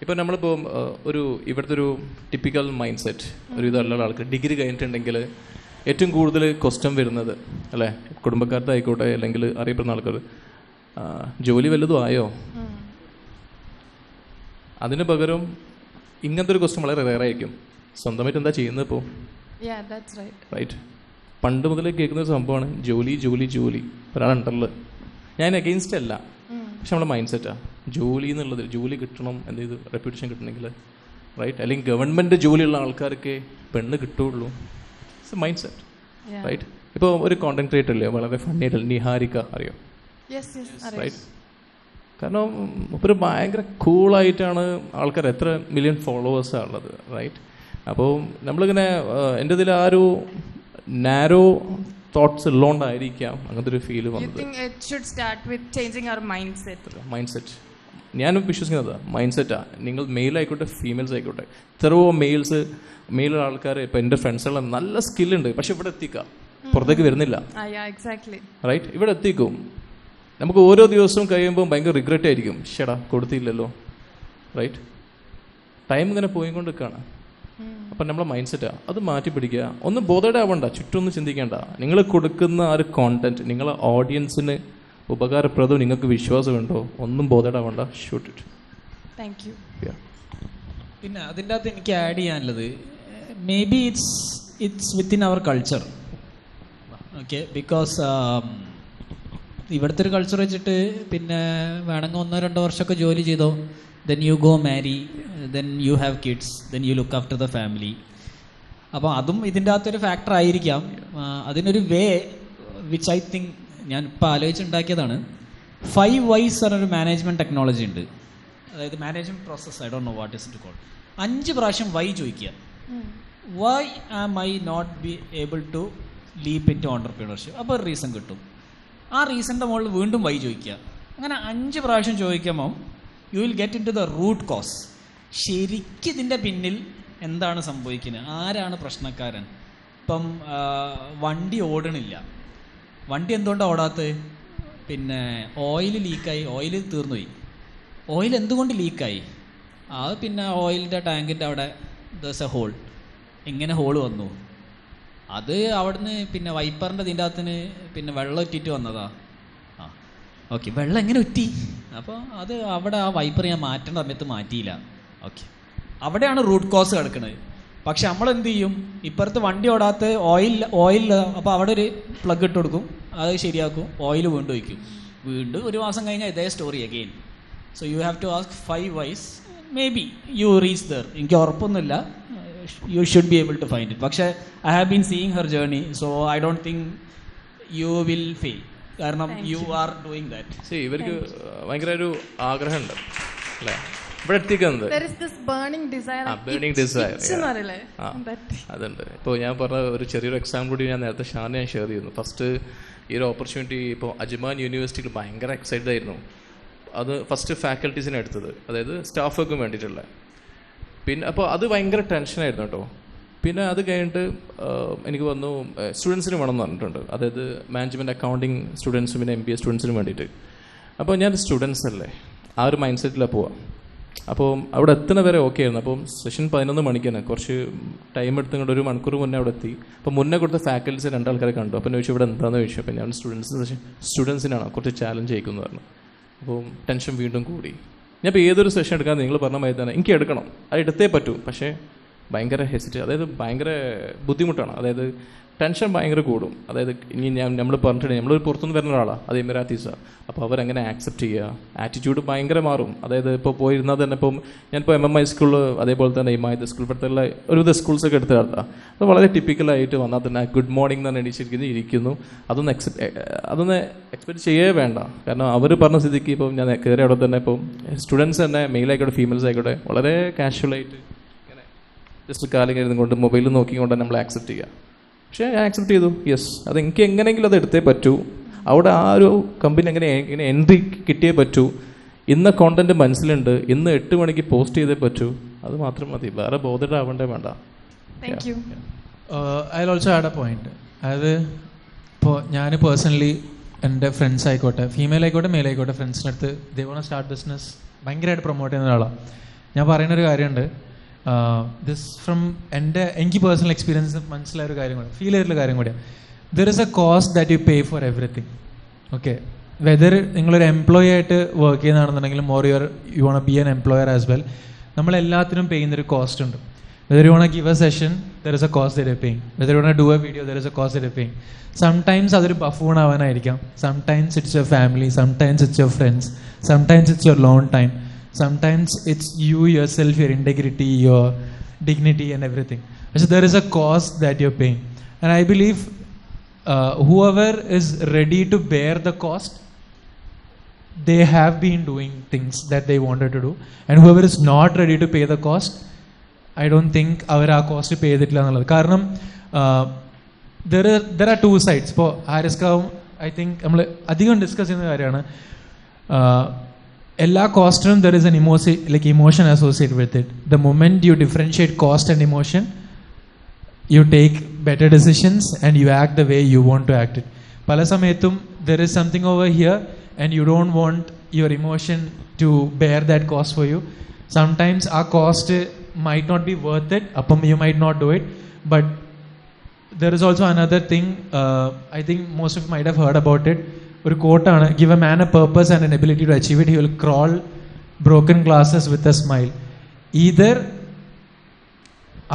ഇപ്പോൾ നമ്മളിപ്പോൾ ഇവിടുത്തെ ഒരു ടിപ്പിക്കൽ മൈൻഡ് സെറ്റ് ഒരു ഇതുള്ള ആൾക്ക് ഡിഗ്രി കഴിഞ്ഞിട്ടുണ്ടെങ്കിൽ ഏറ്റവും കൂടുതൽ ക്വസ്റ്റ്യൻ വരുന്നത് അല്ലേ, കുടുംബക്കാരുടെ ആയിക്കോട്ടെ അല്ലെങ്കിൽ അറിയപ്പെടുന്ന ആൾക്കാർ, ജോലി വല്ലതും ആയോ? അതിന് പകരം ഇങ്ങനത്തെ ഒരു ക്വസ്റ്റ്യൻ വളരെ റെയർ ആയിരിക്കും, സ്വന്തമായിട്ട് എന്താ ചെയ്യുന്നത് ഇപ്പോൾ? റൈറ്റ്. പണ്ട് മുതലേ കേൾക്കുന്ന ഒരു സംഭവമാണ് ജോലി ജോലി ജോലി. ഒരാളുണ്ടല്ലോ, ഞാൻ അഗെയിൻസ്റ്റ് അല്ല, പക്ഷെ നമ്മുടെ മൈൻഡ് സെറ്റാണ് ജോലി എന്നുള്ളത്. ജോലി കിട്ടണം, എന്ത് റെപ്യൂട്ടേഷൻ കിട്ടണമെങ്കിൽ, റൈറ്റ്? അല്ലെങ്കിൽ ഗവൺമെൻറ് ജോലിയുള്ള ആൾക്കാർക്ക് പെണ്ണ് കിട്ടുള്ളൂ. It's a mindset, right? ഇപ്പോൾ ഒരു കോണ്ടന്റ് ക്രിയേറ്റർ അല്ലേ, വളരെ ഫണ്ണി ആയിട്ടുള്ള നിഹാരിക, അറിയോ? റൈറ്റ്. കാരണം ഒരു ഭയങ്കര കൂളായിട്ടാണ് ആൾക്കാർ, എത്ര മില്യൺ ഫോളോവേഴ്സാണ് ഉള്ളത്, റൈറ്റ്? അപ്പോൾ നമ്മളിങ്ങനെ എൻ്റെ ഇതിൽ ആ ഒരു നാരോ തോട്ട്സ് ഉള്ളതുകൊണ്ടായിരിക്കാം അങ്ങനത്തെ ഒരു ഫീല് വന്നത്. മൈൻഡ് സെറ്റ് ഞാൻ വിശ്വസിക്കുന്നത് മൈൻഡ് സെറ്റാണ്. നിങ്ങൾ മെയിൽ ആയിക്കോട്ടെ ഫീമെയിൽസ് ആയിക്കോട്ടെ, എത്രയോ മെയിൽ ആൾക്കാർ ഇപ്പോൾ എൻ്റെ ഫ്രണ്ട്സുള്ള നല്ല സ്കില്ലുണ്ട്, പക്ഷെ ഇവിടെ എത്തിക്കാം, പുറത്തേക്ക് വരുന്നില്ല, റൈറ്റ്? ഇവിടെ എത്തിക്കും. നമുക്ക് ഓരോ ദിവസവും കഴിയുമ്പോൾ ഭയങ്കര റിഗ്രറ്റ് ആയിരിക്കും, ഷെടാ കൊടുത്തില്ലല്ലോ, റൈറ്റ്? ടൈം ഇങ്ങനെ പോയിക്കൊണ്ടിരിക്കുകയാണ്. അപ്പം നമ്മളെ മൈൻഡ് സെറ്റാണ്, അത് മാറ്റി പിടിക്കുക. ഒന്ന് ബോധേഡ് ആവണ്ട, ചുറ്റൊന്നും ചിന്തിക്കേണ്ട. നിങ്ങൾ കൊടുക്കുന്ന ആ ഒരു കോണ്ടന്റ് നിങ്ങളെ ഓഡിയൻസിന് ഉപകാരപ്രദവും നിങ്ങൾക്ക് വിശ്വാസമുണ്ടോ, ഒന്നും ബോധേഡ് ആവണ്ട, ഷൂട്ട് ഇറ്റ്. Thank you. പിന്നെ അതിൻ്റെ അകത്ത് എനിക്ക് ആഡ് ചെയ്യാനുള്ളത്, maybe it's within our culture, okay? Because ഇവിടുത്തെ ഒരു കൾച്ചർ വെച്ചിട്ട് പിന്നെ വേണമെങ്കിൽ 1-2 വർഷമൊക്കെ ജോലി ചെയ്തോ, then you go marry, then you have kids, then you look after the family. അപ്പോൾ അതും ഇതിൻ്റെ അകത്തൊരു ഫാക്ടർ ആയിരിക്കാം. അതിനൊരു വേ വിച്ച് ഐ തിങ്ക് ഞാൻ ഇപ്പോൾ ആലോചിച്ചുണ്ടാക്കിയതാണ്. 5 Whys എന്നൊരു മാനേജ്മെൻറ്റ് ടെക്നോളജി ഉണ്ട്. അതായത് management process, I don't know what is it called. 5 പ്രാവശ്യം വൈ ചോദിക്കുക. Why am I not be able to leap into entrepreneurship? അപ്പോൾ ഒരു റീസൺ കിട്ടും. ആ റീസണിൻ്റെ മുകളിൽ വീണ്ടും വൈ ചോദിക്കുക. അങ്ങനെ 5 പ്രാവശ്യം ചോദിക്കുമ്പം you will get into the root cause. ശരിക്കും ഇതിൻ്റെ പിന്നിൽ എന്താണ് സംഭവിക്കുന്നത്, ആരാണ് പ്രശ്നക്കാരൻ? ഇപ്പം വണ്ടി ഓടണില്ല, വണ്ടി എന്തുകൊണ്ടാണ് ഓടാത്തത്? പിന്നെ ഓയിൽ ലീക്കായി, ഓയിൽ തീർന്നുപോയി. ഓയിൽ എന്തുകൊണ്ട് ലീക്കായി? അത് പിന്നെ ഓയിലിൻ്റെ ടാങ്കിൻ്റെ അവിടെ ദസ് എ ഹോൾ. എങ്ങനെ ഹോൾ വന്നു? അത് അവിടുന്ന് പിന്നെ വൈപ്പറിൻ്റെ ഇതിൻ്റെ അകത്തിന് പിന്നെ വെള്ളം ഇറ്റിട്ട് വന്നതാ. ഓക്കെ, വെള്ളം എങ്ങനെ ഉറ്റി? അപ്പോൾ അത് അവിടെ ആ വൈപ്പർ ഞാൻ മാറ്റേണ്ട സമയത്ത് മാറ്റിയില്ല. ഓക്കെ, അവിടെയാണ് റൂട്ട് കോസ് കിടക്കുന്നത്. പക്ഷെ നമ്മളെന്ത് ചെയ്യും, ഇപ്പുറത്ത് വണ്ടി ഓടാത്ത ഓയിൽ അപ്പോൾ അവിടെ ഒരു പ്ലഗ് ഇട്ട് കൊടുക്കും, അത് ശരിയാക്കും, ഓയിൽ വീണ്ടും ഒഴിക്കും, വീണ്ടും 1 മാസം കഴിഞ്ഞാൽ ഇതേ story again. So you have to ask 5 Whys. Maybe you reach there. എനിക്ക് ഉറപ്പൊന്നുമില്ല, you should be able to find it. പക്ഷേ I have been seeing her journey, so I don't think you will fail. കാരണം you are doing that. ഇവർക്ക് ഭയങ്കര ഒരു ആഗ്രഹമുണ്ട് അല്ലേ ഇവിടെ എത്തിക്കുന്നത്. അതുണ്ട്. ഇപ്പോൾ ഞാൻ പറഞ്ഞ ഒരു ചെറിയൊരു എക്സാമ്പിൾ കൂടി ഞാൻ നേരത്തെ ഷാനെ ഷെയർ ചെയ്യുന്നു. ഫസ്റ്റ് ഈ ഒരു ഓപ്പർച്യൂണിറ്റി ഇപ്പോൾ അജ്മാൻ യൂണിവേഴ്സിറ്റിയിൽ ഭയങ്കര എക്സൈറ്റഡ് ആയിരുന്നു. അത് ഫസ്റ്റ് ഫാക്കൽറ്റീസിനെ എടുത്തത്, അതായത് സ്റ്റാഫൊക്കെ വേണ്ടിയിട്ടുള്ള. പിന്നെ അപ്പോൾ അത് ഭയങ്കര ടെൻഷനായിരുന്നു കേട്ടോ. പിന്നെ അത് കഴിഞ്ഞിട്ട് എനിക്ക് വന്നു സ്റ്റുഡൻസിന് വേണം എന്ന് പറഞ്ഞിട്ടുണ്ട്, അതായത് മാനേജ്മെൻറ്റ് അക്കൗണ്ടിങ് സ്റ്റുഡൻസും പിന്നെ MBA സ്റ്റുഡൻസിനും വേണ്ടിയിട്ട്. അപ്പോൾ ഞാൻ സ്റ്റുഡൻസ് അല്ലേ, ആ ഒരു മൈൻഡ് സെറ്റിലാണ് പോവാം. അപ്പോൾ അവിടെ എത്തുന്ന വരെ ഓക്കെ ആയിരുന്നു. അപ്പം സെഷൻ 11 മണിക്കാണ്, കുറച്ച് ടൈം എടുത്തുകൊണ്ട് 1 മണിക്കൂർ മുന്നേ അവിടെ എത്തി. അപ്പോൾ മുന്നേ കൊടുത്ത ഫാക്കൽറ്റീസ് 2 ആൾക്കാരെ കണ്ടു. അപ്പം ചോദിച്ചു ഇവിടെ എന്താണെന്ന് ചോദിച്ചു. അപ്പം ഞാൻ സ്റ്റുഡൻസിനാണ് കുറച്ച് ചാലഞ്ച് ചെയ്യിക്കുന്നത് പറഞ്ഞു. അപ്പോൾ ടെൻഷൻ വീണ്ടും കൂടി. ഞാൻ ഇപ്പോൾ ഏതൊരു സെഷൻ എടുക്കാൻ നിങ്ങൾ പറഞ്ഞ മാതിരി തന്നെ എനിക്ക് എടുക്കണം, അത് എടുത്തേ പറ്റൂ. പക്ഷേ ഭയങ്കര ഹെസിറ്റ്, അതായത് ഭയങ്കര ബുദ്ധിമുട്ടാണ്. അതായത് ടെൻഷൻ ഭയങ്കര കൂടും. അതായത് ഇനി നമ്മൾ പറഞ്ഞിട്ടുണ്ട് നമ്മൾ പുറത്തുനിന്ന് വരുന്ന ഒരാളാണ്, അത് എമിറാത്തീസാണ്. അപ്പോൾ അവരെങ്ങനെ ആക്സെപ്റ്റ് ചെയ്യുക, ആറ്റിറ്റ്യൂഡ് ഭയങ്കര മാറും. അതായത് ഇപ്പോൾ പോയിരുന്നാൽ തന്നെ ഇപ്പം ഞാനിപ്പോൾ MMI സ്കൂൾ, അതേപോലെ തന്നെ ഇമായത് സ്കൂൾ, ഇപ്പോഴത്തെ ഒരുവിധ സ്കൂൾസൊക്കെ എടുത്ത് നടത്താം. അത് വളരെ ടിപ്പിക്കലായിട്ട് വന്നാൽ തന്നെ ഗുഡ് മോർണിംഗ് എന്ന് എണീച്ചിരിക്കുന്നു, ഇരിക്കുന്നു. അതൊന്നും എക്സ്പെക്ട് ചെയ്യേ വേണ്ട. കാരണം അവർ പറഞ്ഞ സ്ഥിതിക്ക് ഇപ്പം ഞാൻ കയറി അവിടെ തന്നെ ഇപ്പം സ്റ്റുഡൻസ് തന്നെ മെയിലായിക്കോട്ടെ ഫീമെയിൽസ് ആയിക്കോട്ടെ വളരെ കാഷ്വലായിട്ട് ഇങ്ങനെ ജസ്റ്റ് കാലം കരുതുകൊണ്ട് മൊബൈലിൽ നോക്കിക്കൊണ്ട് നമ്മൾ ആക്സെപ്റ്റ് ചെയ്യുക. പക്ഷേ ഞാൻ ആക്സെപ്റ്റ് ചെയ്തു, യെസ് അത് എനിക്ക് എങ്ങനെയെങ്കിലും അത് എടുത്തേ പറ്റൂ, അവിടെ ആ ഒരു കമ്പനി ഇങ്ങനെ എൻട്രി കിട്ടിയേ പറ്റൂ, ഇന്ന കോണ്ടന്റ് മനസ്സിലുണ്ട്, ഇന്ന് 8 മണിക്ക് പോസ്റ്റ് ചെയ്തേ പറ്റൂ, അത് മാത്രം മതി, വേറെ ബോധഡ് ആവണ്ടേ വേണ്ട. Thank you. I also add A point. അതായത് ഇപ്പോൾ ഞാൻ പേഴ്സണലി എൻ്റെ ഫ്രണ്ട്സ് ആയിക്കോട്ടെ, ഫീമെയിൽ ആയിക്കോട്ടെ മെയിൽ ആയിക്കോട്ടെ, ഫ്രണ്ട്സിൻ്റെ അടുത്ത് ദേ വോണ്ട് സ്റ്റാർട്ട് ബിസിനസ് ഭയങ്കരമായിട്ട് പ്രൊമോട്ട് ചെയ്യുന്ന ഒരാളാണ്. ഞാൻ പറയുന്നൊരു കാര്യമുണ്ട്, ദിസ് ഫ്രം എനിക്ക് പേഴ്സണൽ എക്സ്പീരിയൻസ് മനസ്സിലായ ഒരു കാര്യം കൂടെ, ഫീൽ ചെയ്തിട്ടുള്ള കാര്യം കൂടിയാണ്. There is a cost that you pay for everything. Okay, whether നിങ്ങളൊരു എംപ്ലോയി ആയിട്ട് വർക്ക് ചെയ്യുന്നതാണെന്നുണ്ടെങ്കിലും or you want be an employer as well, നമ്മളെല്ലാത്തിനും പേ ചെയ്യുന്നൊരു കോസ്റ്റ് ഉണ്ട്. Whether you want give a session, there is a cost that you paying. Whether you want do a video, there is a cost that you paying. Sometimes അതൊരു buffoon ആവാനായിരിക്കാം, sometimes it's your family, sometimes it's your friends, sometimes it's your lone time, sometimes it's you yourself, your integrity, your dignity and everything. So there is a cost that you're paying, and I believe whoever is ready to bear the cost, they have been doing things that they wanted to do, and whoever is not ready to pay the cost, I don't think അവർ ആ cost പേ ചെയ്തിട്ടില്ല എന്നുള്ളത്. കാരണം there are two sides. ഇപ്പോൾ ഹാരിസ്കാവും I think നമ്മൾ അധികം discuss ചെയ്യുന്ന കാര്യമാണ്, എല്ലാ കോസ്റ്റിനും there is an emotion associated with it. The moment you differentiate cost and emotion, you take better decisions and you act the way you want to act it. പല സമയത്തും there is something over here and you don't want your emotion to bear that cost for you. Sometimes our cost might not be worth it, അപ്പം you might not do it. But there is also another thing, I think most of you might have heard about it. ഒരു കോട്ടാണ്, give a man a purpose and an ability to achieve it, he will crawl broken glasses with a smile. Either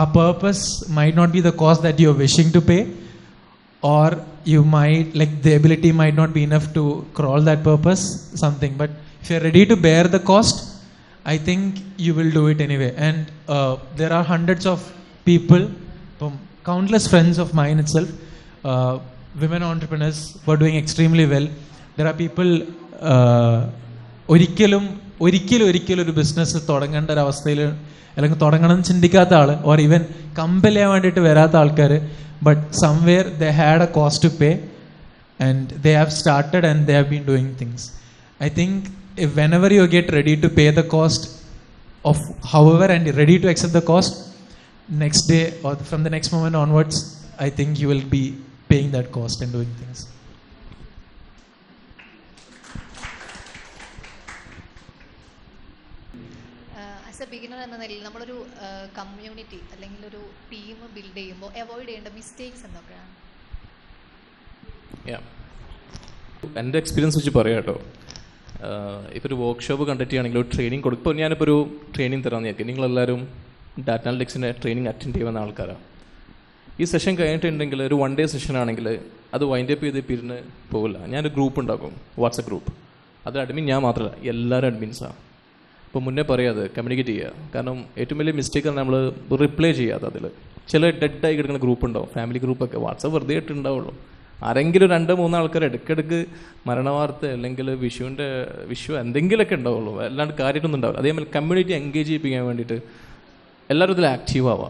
ആ purpose might not be the cost that you are wishing to pay, or you might, like, the ability might not be enough to crawl that purpose, something. But if you're ready to bear the cost, I think you will do it anyway. And there are hundreds of people, countless friends of mine itself, women entrepreneurs who are doing extremely well. There are people ഒരിക്കലും ഒരു business തുടങ്ങേണ്ട ഒരു അവസ്ഥയിൽ അല്ലെങ്കിൽ തുടങ്ങണം ചിന്തിക്കാത്ത ആൾ, or even compel ചെയ്യാൻ വേണ്ടിയിട്ട് വരാത്ത ആൾക്കാർ, but somewhere they had a cost to pay and they have started and they have been doing things. I think if whenever you get ready to pay the cost of however and ready to accept the cost, next day or from the next moment onwards, I think you will be paying that cost and doing things. As A beginner എന്ന നിലയിൽ നമ്മളൊരു community അല്ലെങ്കിൽ ഒരു team build ചെയ്യുമ്പോൾ avoid ചെയ്യേണ്ട mistakes എന്തൊക്കെയാണ്? എൻ്റെ experience വെച്ച് പറയാം കേട്ടോ. ഇപ്പോൾ ഒരു വർക്ക്ഷോപ്പ് കണ്ടക്ട് ചെയ്യുകയാണെങ്കിൽ ഒരു ട്രെയിനിങ് കൊടുക്കും. ഇപ്പോൾ ഞാനിപ്പോൾ ഒരു ട്രെയിനിങ് തരാമെന്ന് നോക്കി, നിങ്ങളെല്ലാവരും ഡാറ്റ അനലിറ്റിക്സിൻ്റെ ട്രെയിനിങ് അറ്റൻഡ് ചെയ്യുന്ന ആൾക്കാരാണ്. ഈ സെഷൻ കഴിഞ്ഞിട്ടുണ്ടെങ്കിൽ ഒരു 1 day സെഷൻ ആണെങ്കിൽ അത് വൈൻഡ് അപ്പ് ചെയ്ത് പിരിഞ്ഞ് പോകില്ല. ഞാനൊരു ഗ്രൂപ്പ് ഉണ്ടാക്കും, വാട്സപ്പ് ഗ്രൂപ്പ്. അത് അഡ്മിൻ ഞാൻ മാത്രമല്ല, എല്ലാവരും അഡ്മിൻസാണ്. അപ്പോൾ മുന്നേ പറയാതെ കമ്മ്യൂണിക്കേറ്റ് ചെയ്യുക. കാരണം ഏറ്റവും വലിയ മിസ്റ്റേക്കാണ് നമ്മൾ റിപ്ലൈ ചെയ്യാതെ. അതിൽ ചില ഡെഡായി കിടക്കുന്ന ഗ്രൂപ്പ് ഉണ്ടാവും, ഫാമിലി ഗ്രൂപ്പൊക്കെ. വാട്സപ്പ് വെറുതെ ഇട്ടുണ്ടാവുള്ളൂ. ആരെങ്കിലും 2-3 ആൾക്കാർ ഇടയ്ക്കിടയ്ക്ക് മരണവാർത്ത അല്ലെങ്കിൽ വിഷു എന്തെങ്കിലുമൊക്കെ ഉണ്ടാവുള്ളൂ, അല്ലാണ്ട് കാര്യമായിട്ടൊന്നും ഉണ്ടാവില്ല. അതേപോലെ കമ്മ്യൂണിറ്റി എൻഗേജ് ചെയ്യിപ്പിക്കാൻ വേണ്ടിയിട്ട് എല്ലാവരും ഇതിൽ ആക്റ്റീവ് ആവുക.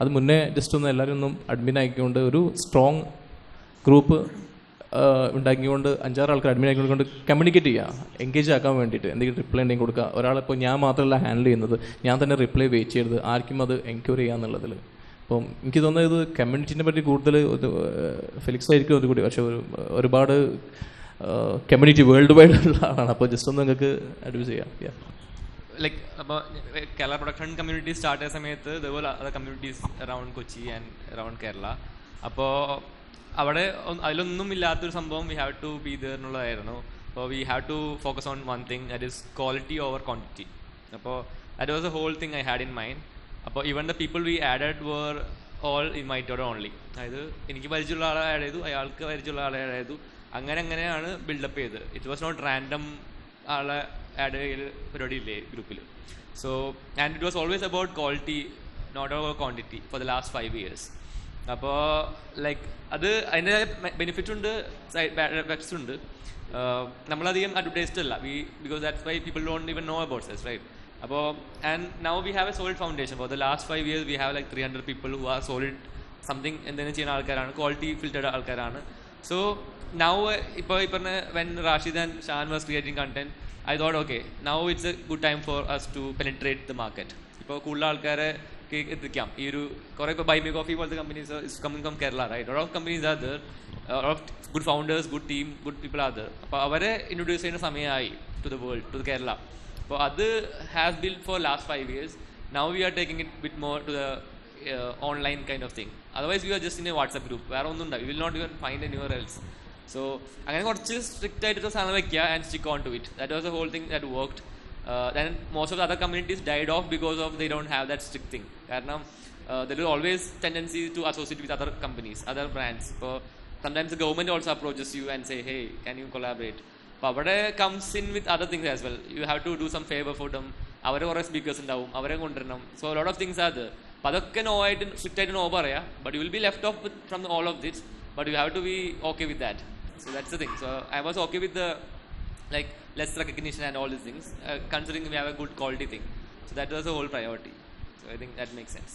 അത് മുന്നേ ജസ്റ്റ് ഒന്ന് എല്ലാവരും ഒന്നും അഡ്മിൻ ആക്കിക്കൊണ്ട് ഒരു സ്ട്രോങ് ഗ്രൂപ്പ് ഉണ്ടാക്കിക്കൊണ്ട് 5-6 ആൾക്കാർ അഡ്മിൻ ആക്കിക്കൊണ്ട് കമ്മ്യൂണിക്കേറ്റ് ചെയ്യുക, എൻഗേജ് ആക്കാൻ വേണ്ടിയിട്ട്. എന്തെങ്കിലും റിപ്ലൈ ഉണ്ടെങ്കിൽ കൊടുക്കുക. ഒരാളിപ്പോൾ ഞാൻ മാത്രമല്ല ഹാൻഡിൽ ചെയ്യുന്നത്, ഞാൻ തന്നെ റിപ്ലൈ വെയിറ്റ് ചെയ്യരുത്, ആർക്കും അത് എൻക്വയറി ചെയ്യുക. അപ്പം എനിക്ക് തോന്നുന്നത് ഇത് കമ്മ്യൂണിറ്റീനെ പറ്റി കൂടുതൽ ഫെലിക്സ് ആയിരിക്കും അതുകൂടി, പക്ഷേ ഒരുപാട് കമ്മ്യൂണിറ്റി വേൾഡ് വൈഡ് ഉള്ള ആളാണ്. അപ്പോൾ ജസ്റ്റ് ഒന്ന് നിങ്ങൾക്ക് അഡ്വൈസ് ചെയ്യാം. ലൈക്ക് അപ്പോൾ കേരള പ്രൊഡക്ഷൻ കമ്മ്യൂണിറ്റി സ്റ്റാർട്ട് ചെയ്ത സമയത്ത് ഇതുപോലെ other communities around Kochi and around Kerala. അപ്പോൾ അവിടെ അതിലൊന്നും ഇല്ലാത്തൊരു സംഭവം we have to be there എന്നുള്ളതായിരുന്നു. അപ്പോൾ we have to focus on one thing, that is quality over quantity. അപ്പോൾ that was a whole thing I had in mind. അപ്പോൾ even the people we added were all invited only. അതായത് എനിക്ക് പരിചയമുള്ള ആളെ add ചെയ്തു, അയാൾക്ക് പരിചയമുള്ള ആളെ ആഡ് ചെയ്തു, അങ്ങനെയാണ് ബിൽഡപ്പ് ചെയ്തത്. ഇറ്റ് വാസ് നോട്ട് റാൻഡം ആളെ ആഡ് ചെയ്യൽ പരിപാടി ഇല്ലേ ഗ്രൂപ്പിൽ. So and it was always about quality, not about quantity for the last 5 years. അപ്പോൾ ലൈക്ക് അത് അതിൻ്റെ ബെനിഫിറ്റ് ഉണ്ട്, സൈഡ് എഫക്ട്സ് ഉണ്ട്. നമ്മളധികം അഡ്വർടൈസ്ഡ് അല്ല, because that's why people don't even know about this, right? അപ്പോൾ and now we have a solid foundation. For the last 5 years we have like 300 people who are solid something എന്തെങ്കിലും ചെയ്യുന്ന ആൾക്കാരാണ്, quality filtered ആൾക്കാരാണ്. So now ഇപ്പോൾ ഈ പറഞ്ഞ when Rashid and Shan was creating content, I thought, okay, now it's a good time for us to penetrate the market. ഇപ്പോൾ കൂടുതൽ ആൾക്കാരെ എത്തിക്കാം. ഈ ഒരു കുറേ ഇപ്പോൾ ബൈ മീ കോഫി പോലത്തെ companies is coming from Kerala, right? Lot of companies are there, lot of good founders, good team, good people are there. അപ്പോൾ അവരെ ഇൻട്രൊഡ്യൂസ് ചെയ്യുന്ന സമയമായി to the world, to the Kerala. അപ്പോൾ അത് has build for last 5 years. Now we are taking it bit more to the online kind of thing. Otherwise we are just in a WhatsApp group. വേറെ ഒന്നും ഉണ്ടാവും, we will not even find anywhere else. So അങ്ങനെ കുറച്ച് strict ആയിട്ടൊരു സാധനം വയ്ക്കുക and stick on to it. That was the whole thing that worked. Then most of the other communities died off because of they don't have that strict thing. കാരണം there is always tendency to associate with other companies, other brands. ഇപ്പോൾ sometimes government also approaches you and say hey can you collaborate. അപ്പോൾ അവിടെ comes in with other things as well. You have to do some favour for them. അവരെ കുറേ speakers ഉണ്ടാവും, അവരെ കൊണ്ടുവരണം. So lot of things are there. അപ്പോൾ അതൊക്കെ no ആയിട്ട് സ്ട്രിക്റ്റ് ആയിട്ട് നോ പറയാം. But you will be left off from all of this, but you have to be okay with that. So that's the thing. So I was okay with the like less recognition and all these things, considering we have a good quality thing. So that was the whole priority. So I think that makes sense.